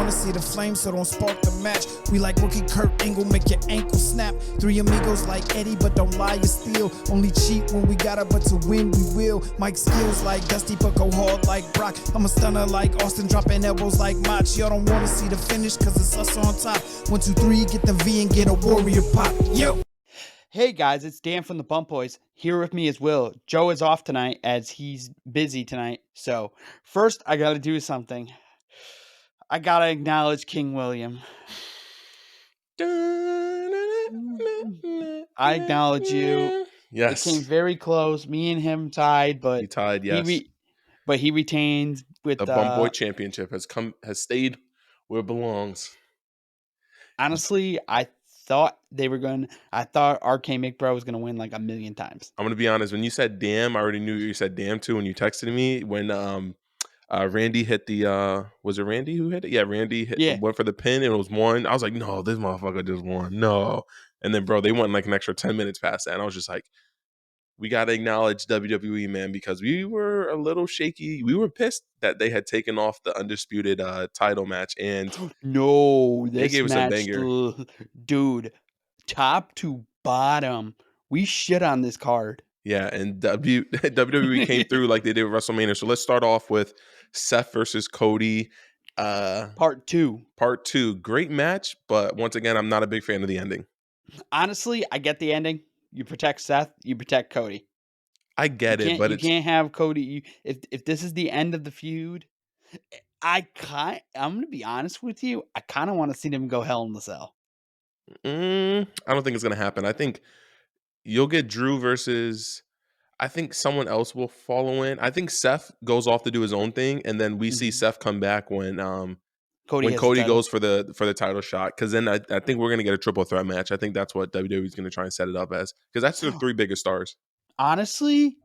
wanna see the flame, so don't spark the match. We like rookie Kurt Angle, make your ankle snap. Three amigos like Eddie, but don't lie, you steal. Only cheat when we gotta, but to win we will. Mike skills like Dusty, but go hard like Brock. I'm a stunner like Austin, dropping elbows like Mach. Y'all don't wanna see the finish, cause it's us on top. 1, 2, 3, get the V and get a warrior pop. Yo! Hey guys, it's Dan from the Bump Boys. Here with me is Will. Joe is off tonight as he's busy tonight. So first I gotta do something. I gotta acknowledge King William. I acknowledge you. Yes. It came very close. Me and him tied, but He tied, yes. He retained with the Bump Boy Championship has stayed where it belongs. Honestly, I thought RK-Bro was gonna win like a million times. I'm gonna be honest. When you said damn, I already knew you said damn too when you texted me. When Randy hit the was it Randy who hit it? Yeah, Randy went for the pin and it was one. I was like, no, this motherfucker just won. No. And then bro, they went like an extra 10 minutes past that. And I was just like, we gotta acknowledge WWE, man, because we were a little shaky. We were pissed that they had taken off the undisputed title match, and no, they gave us a banger. Dude, top to bottom, we shit on this card. Yeah, and WWE came through like they did with WrestleMania. So let's start off with Seth versus Cody. Part two. Great match, but once again, I'm not a big fan of the ending. Honestly, I get the ending. You protect Seth, you protect Cody. I get it, but you can't have Cody. If this is the end of the feud, I'm gonna be honest with you. I kind of want to see them go Hell in the Cell. I don't think it's gonna happen. I think you'll get Drew versus. I think someone else will follow in. I think Seth goes off to do his own thing, and then we see Seth come back when Cody goes for the title shot. Because then I think we're gonna get a triple threat match. I think that's what WWE is gonna try and set it up as, because that's the three biggest stars. Honestly,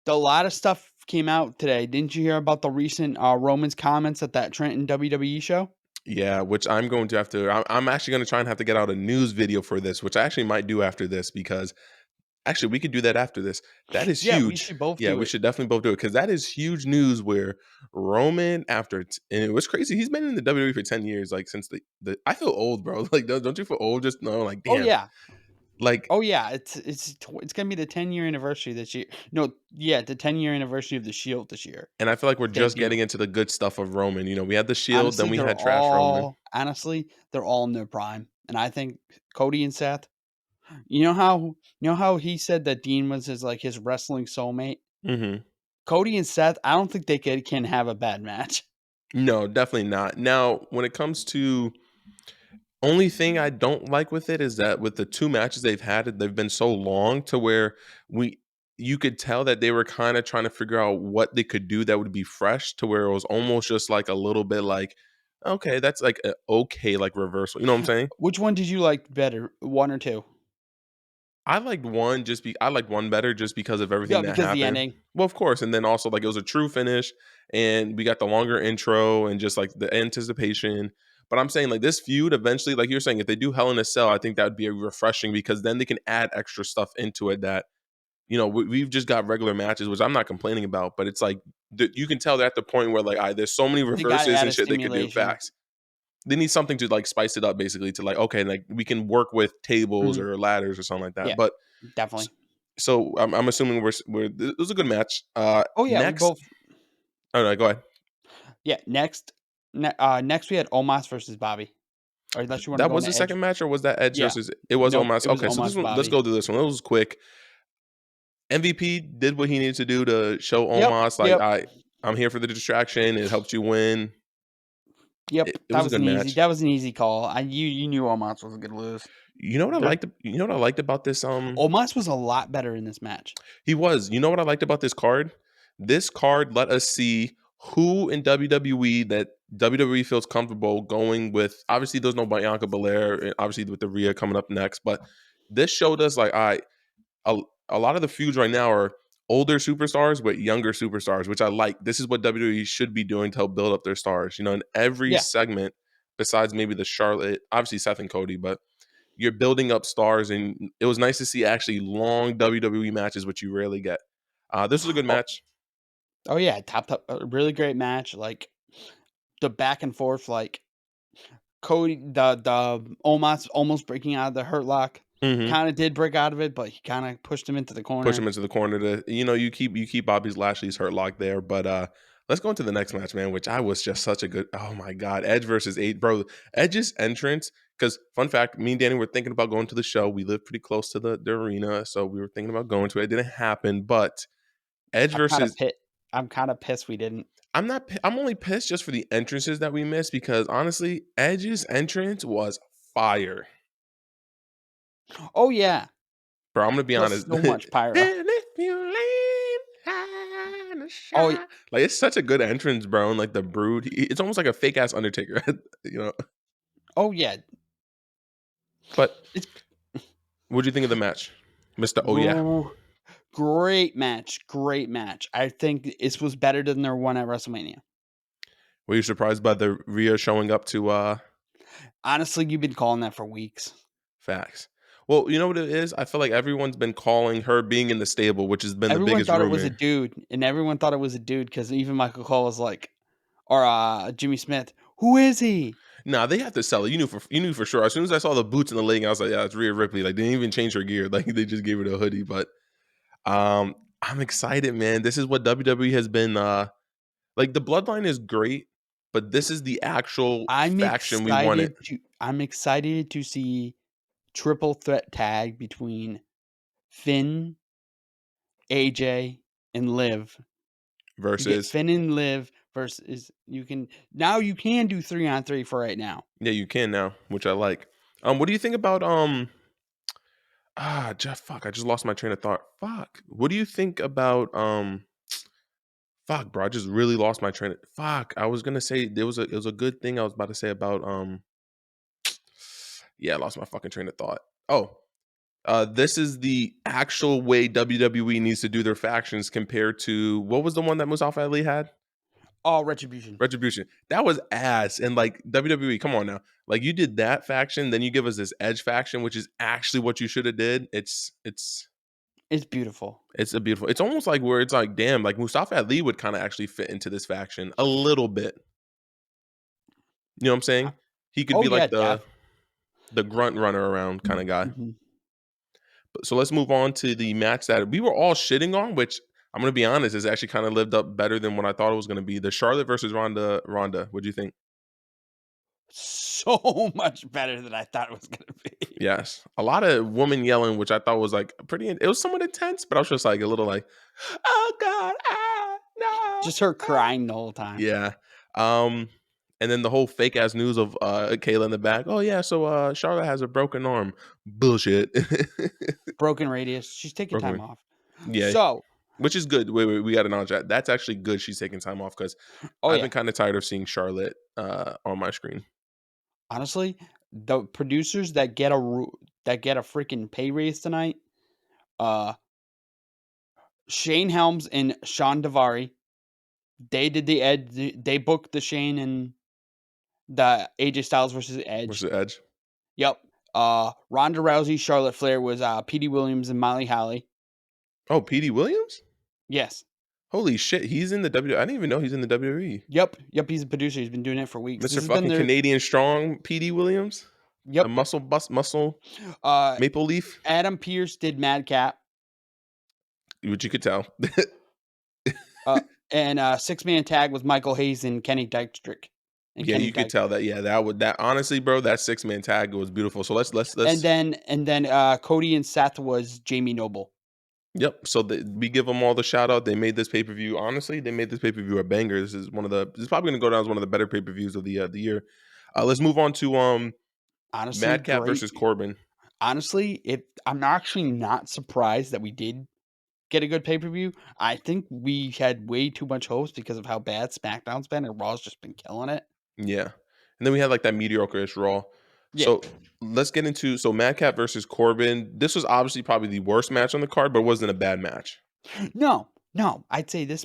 a lot of stuff came out today. Didn't you hear about the recent Roman's comments at that Trenton WWE show? Yeah, which I'm going to have to. I'm actually going to try and have to get out a news video for this, which I actually might do after this, because actually we could do that after this. That is huge. We should both. We should definitely both do it, because that is huge news. Where Roman, and it was crazy. He's been in the WWE for 10 years, like since the. I feel old, bro. Like, don't you feel old? Just no, like damn. Oh yeah. Like, oh yeah, it's gonna be the 10-year anniversary this year. No, yeah, the 10-year anniversary of the Shield this year. And I feel like we're just getting into the good stuff of Roman. You know, we had the Shield, honestly, then we had trash Roman. Honestly, they're all in their prime, and I think Cody and Seth. You know how he said that Dean was his wrestling soulmate. Mm-hmm. Cody and Seth, I don't think they can have a bad match. No, definitely not. Now, when it comes to. Only thing I don't like with it is that with the two matches they've had, they've been so long to where you could tell that they were kind of trying to figure out what they could do that would be fresh, to where it was almost just like a little bit like, okay, that's like an okay like reversal. You know what I'm saying? Which one did you like better, one or two? I liked one I liked one better just because of everything that happened. The ending. Well, of course, and then also like it was a true finish, and we got the longer intro and just like the anticipation. But I'm saying like this feud eventually, like you're saying, if they do Hell in a Cell, I think that would be refreshing, because then they can add extra stuff into it that, you know, we've just got regular matches, which I'm not complaining about, but it's like you can tell they're at the point where like, there's so many reverses and shit they could do. Facts. They need something to like spice it up, basically, to like, okay, like we can work with tables or ladders or something like that. Yeah, but definitely. So I'm assuming it was a good match. Oh yeah, next. Oh no, go ahead. Yeah, next we had Omos versus Bobby. Or unless you want that was the second match, or was that Edge versus? It was Omos. Okay, so this one, let's go to this one. It was quick. MVP did what he needed to do to show Omos I'm here for the distraction. It helped you win. Yep, that was a good match. That was an easy call. You knew Omos was going to lose. You know what I liked? You know what I liked about this? Omos was a lot better in this match. He was. You know what I liked about this card? This card let us see who in WWE that WWE feels comfortable going with. Obviously, there's no Bianca Belair, and obviously with the Rhea coming up next. But this showed us like, a lot of the feuds right now are older superstars with younger superstars, which I like. This is what WWE should be doing to help build up their stars. You know, in every segment, besides maybe the Charlotte, obviously Seth and Cody, but you're building up stars, and it was nice to see actually long WWE matches, which you rarely get. This was a good match. Oh yeah, top, really great match. Like the back and forth, like Cody, the almost breaking out of the Hurt Lock. Mm-hmm. Kind of did break out of it, but he kind of pushed him into the corner. Push him into the corner. You keep Bobby Lashley's Hurt Lock there, but let's go into the next match, man. Which I was just such a good. Oh my god, Edge versus bro. Edge's entrance. Because fun fact, me and Danny were thinking about going to the show. We live pretty close to the arena, so we were thinking about going to it. It didn't happen, but Edge versus. I'm kind of pissed we didn't. I'm only pissed just for the entrances that we missed because honestly, Edge's entrance was fire. Oh yeah, bro. I'm gonna be honest. So much pyro. Oh, like it's such a good entrance, bro. And like the Brood, it's almost like a fake ass Undertaker, you know. Oh yeah, but what do you think of the match, Mr. Oh yeah? Great match. I think this was better than their one at WrestleMania. Were you surprised by the Rhea showing up to? Honestly, you've been calling that for weeks. Facts. Well, you know what it is? I feel like everyone's been calling her being in the stable, which has been the biggest rumor. Everyone thought it was a dude, and everyone thought it was a dude because even Michael Cole was like, or Jimmy Smith, who is he? Nah, they have to sell it. You knew for sure. As soon as I saw the boots and the leg, I was like, yeah, it's Rhea Ripley. Like they didn't even change her gear. Like they just gave her the hoodie. But I'm excited, man. This is what WWE has been. Like the Bloodline is great, but this is the actual faction we wanted. I'm excited to see triple threat tag between Finn, AJ, and Liv. Versus Finn and Liv versus you can do 3-on-3 for right now. Yeah, you can now, which I like. What do you think about Jeff? Fuck, I just lost my train of thought. Fuck. What do you think about Fuck, bro, I just really lost my train of fuck. I was gonna say it was a good thing I was about to say about yeah, I lost my fucking train of thought. Oh, this is the actual way WWE needs to do their factions compared to what was the one that Mustafa Ali had? Oh, Retribution. That was ass. And like WWE, come on now. Like you did that faction, then you give us this Edge faction, which is actually what you should have did. It's beautiful. It's almost like where it's like, damn, like Mustafa Ali would kind of actually fit into this faction a little bit. You know what I'm saying? He could be like the grunt runner around kind of guy. Mm-hmm. So let's move on to the match that we were all shitting on, which I'm going to be honest, has actually kind of lived up better than what I thought it was going to be. The Charlotte versus Rhonda. What do you think? So much better than I thought it was going to be. Yes. A lot of woman yelling, which I thought was like it was somewhat intense, but I was just like a little like, oh God, no. Just her crying the whole time. Yeah. And then the whole fake ass news of Kayla in the back. Oh yeah, so Charlotte has a broken arm. Bullshit. Broken radius. She's taking time off. Yeah. So, which is good. Wait, we got to acknowledge that. That's actually good. She's taking time off because I've been kind of tired of seeing Charlotte on my screen. Honestly, the producers that get a freaking pay raise tonight, Shane Helms and Sean Daivari, they did the Edge. They booked the Shane and the AJ Styles versus Edge. Yep. Ronda Rousey, Charlotte Flair was Petey Williams and Molly Holly. Oh, Petey Williams? Yes. Holy shit, he's in the WWE. I didn't even know he's in the WWE. Yep, he's a producer. He's been doing it for weeks. Mr. fucking Canadian Strong, Petey Williams? Yep. A muscle Maple Leaf? Adam Pearce did Madcap. Which you could tell. And 6-man tag with Michael Hayes and Kenny Dykstra. You could tell that. Yeah, that honestly, bro, that 6-man tag was beautiful. So let's. And then Cody and Seth was Jamie Noble. Yep. So we give them all the shout out. They made this pay per view. Honestly, they made this pay per view a banger. This is probably going to go down as one of the better pay per views of the year. Let's move on to honestly, Madcap versus Corbin. Honestly, I'm actually not surprised that we did get a good pay per view. I think we had way too much hopes because of how bad SmackDown's been and Raw's just been killing it. Yeah, and then we had like that mediocre-ish Raw. Yeah. So let's get into Madcap versus Corbin. This was obviously probably the worst match on the card, but it wasn't a bad match. No. I'd say it's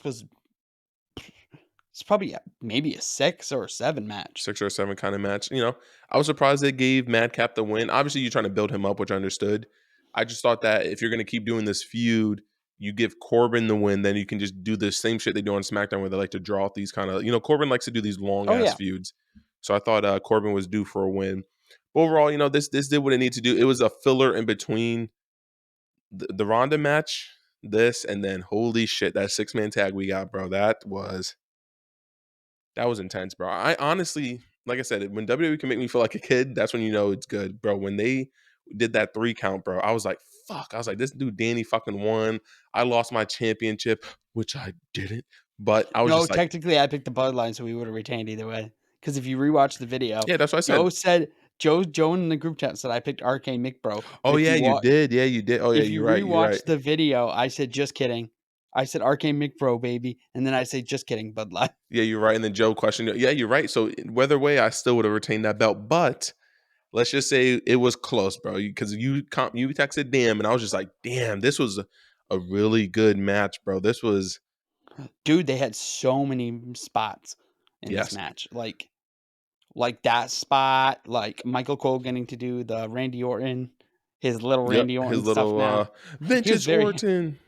probably maybe a 6 or 7 match. 6 or 7 kind of match. You know, I was surprised they gave Madcap the win. Obviously, you're trying to build him up, which I understood. I just thought that if you're going to keep doing this feud, you give Corbin the win, then you can just do the same shit they do on SmackDown where they like to draw out these kind of, Corbin likes to do these long ass feuds. So I thought Corbin was due for a win. But overall, this did what it needed to do. It was a filler in between the Rhonda match, this, and then holy shit, that 6-man tag we got, bro. That was intense, bro. I honestly, like I said, when WWE can make me feel like a kid, that's when you know it's good, bro. When they did that 3 count, bro, I was like, fuck. I was like, this dude Danny fucking won. I lost my championship, which I didn't. But I was No, just like, technically, I picked the Bloodline, so we would have retained either way. Because if you rewatch the video, yeah, that's what I said. Joe in the group chat said I picked RK-Bro. Oh yeah, you did. Yeah, you did. Oh yeah, If you you're right. You're right. rewatch the video, I said just kidding. I said RK-Bro, baby, and then I say just kidding, Bloodline. Yeah, you're right. And then Joe questioned it. Yeah, you're right. So whether way, I still would have retained that belt. But let's just say it was close, bro. Because you texted damn, and I was just like, damn, this was a really good match, bro. This was, Dude, they had so many spots in this yes, match. Like that spot, like Michael Cole getting to do the Randy Orton, his little yep, Randy his Orton stuff little now. He was vintage very Orton,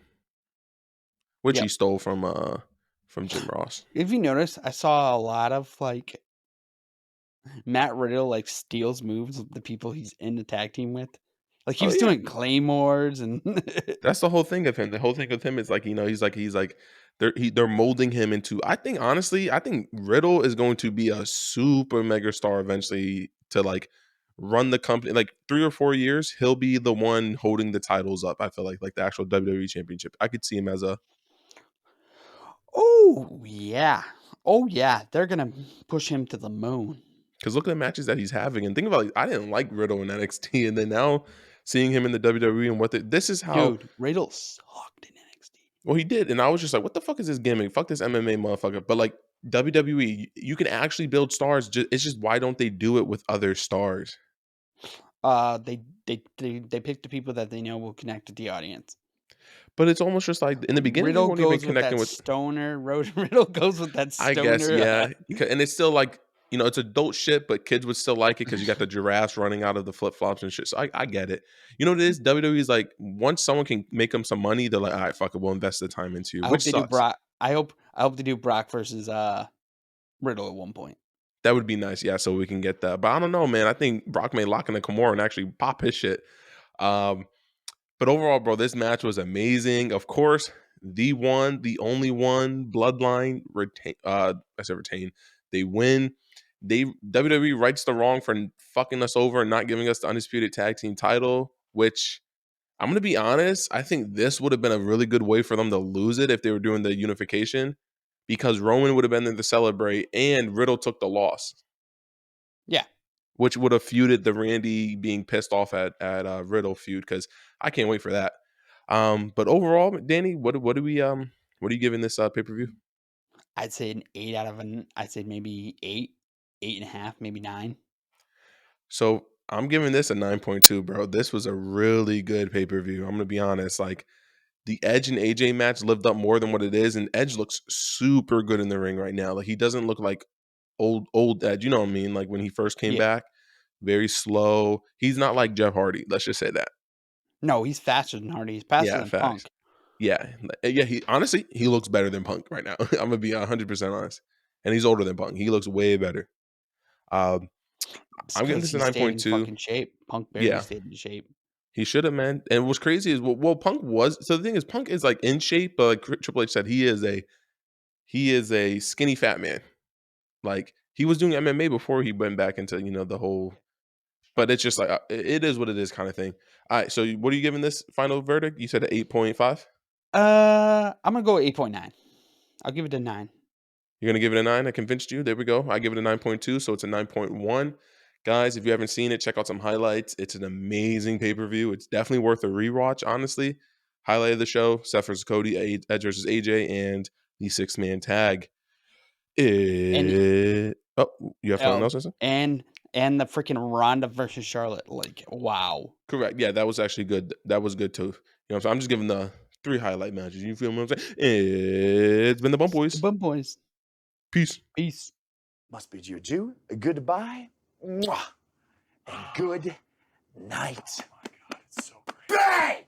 which he Yep. stole from Jim Ross. If you notice, I saw a lot of like Matt Riddle like steals moves of the people he's in the tag team with. Like he Oh was yeah, doing claymores and that's the whole thing of him. The whole thing with him is like, he's like they're molding him into. I think Riddle is going to be a super mega star eventually to like run the company. Like 3 or 4 years, he'll be the one holding the titles up. I feel like the actual WWE championship. I could see him as a, oh yeah. Oh yeah. They're gonna push him to the moon. because look at the matches that he's having and think about, like, I didn't like Riddle in NXT, and then now seeing him in the WWE and this is how. Dude, Riddle sucked in NXT. Well, he did, and I was just like, "What the fuck is this gimmick? Fuck this MMA motherfucker!" But like WWE, you can actually build stars. It's just why don't they do it with other stars? They picked the people that they know will connect with the audience. But it's almost just like in the beginning they Riddle weren't even goes with connecting that with. stoner. Riddle goes with that I guess, stoner. yeah, and it's still like, it's adult shit, but kids would still like it because you got the giraffes running out of the flip flops and shit. So I get it. You know what it is? WWE is like, once someone can make them some money, they're like, all right, fuck it, we'll invest the time into you, I hope which they do sucks. Brock. I hope they do Brock versus Riddle at one point. That would be nice, yeah, so we can get that. But I don't know, man. I think Brock may lock in a Kimura and actually pop his shit. But overall, bro, this match was amazing. Of course, the only one, Bloodline retain. I said retain. They win. WWE rights the wrong for fucking us over and not giving us the undisputed tag team title. Which, I'm gonna be honest, I think this would have been a really good way for them to lose it if they were doing the unification, because Roman would have been there to celebrate and Riddle took the loss. Yeah. Which would have feuded the Randy being pissed off at Riddle feud, because I can't wait for that. But overall, Danny, what are you giving this pay-per-view? I'd say an 8 out of an. I'd say maybe 8, 8.5, maybe 9. So I'm giving this a 9.2, bro. This was a really good pay-per-view. I'm gonna be honest. Like, the Edge and AJ match lived up more than what it is, and Edge looks super good in the ring right now. Like, he doesn't look like old Edge. You know what I mean? Like when he first came Yeah. back, very slow. He's not like Jeff Hardy. Let's just say that. No, he's faster than Hardy. He's faster than Facts. Punk. Yeah. He honestly, he looks better than Punk right now. I'm gonna be 100% honest. And he's older than Punk. He looks way better. I'm giving this a He stayed in 9.2. fucking shape. Punk barely Yeah, stayed in shape. he should have, man. And what's crazy is, well, Punk was. So the thing is, Punk is like in shape, but like Triple H said, he is a skinny fat man. Like, he was doing MMA before he went back into the whole. But it's just like, it is what it is kind of thing. All right, so what are you giving this final verdict? You said an 8.5. I'm gonna go 8.9. I'll give it a 9. You're gonna give it a 9. I convinced you. There we go. I give it a 9.2, so it's a 9.1. Guys, if you haven't seen it, check out some highlights. It's an amazing pay-per-view. It's definitely worth a rewatch, honestly. Highlight of the show: Seth versus Cody, Edge versus AJ, and the 6-man tag. You have something else to say? And the freaking Rhonda versus Charlotte. Like, wow. Correct. Yeah, that was actually good. That was good too. So I'm just giving the 3 highlight matches. You feel what I'm saying? It's been the Bump Boys. The Bump Boys. Peace. Peace. Must bid you adieu, a goodbye, mwah, and good night. Oh my God, it's so great. Bang!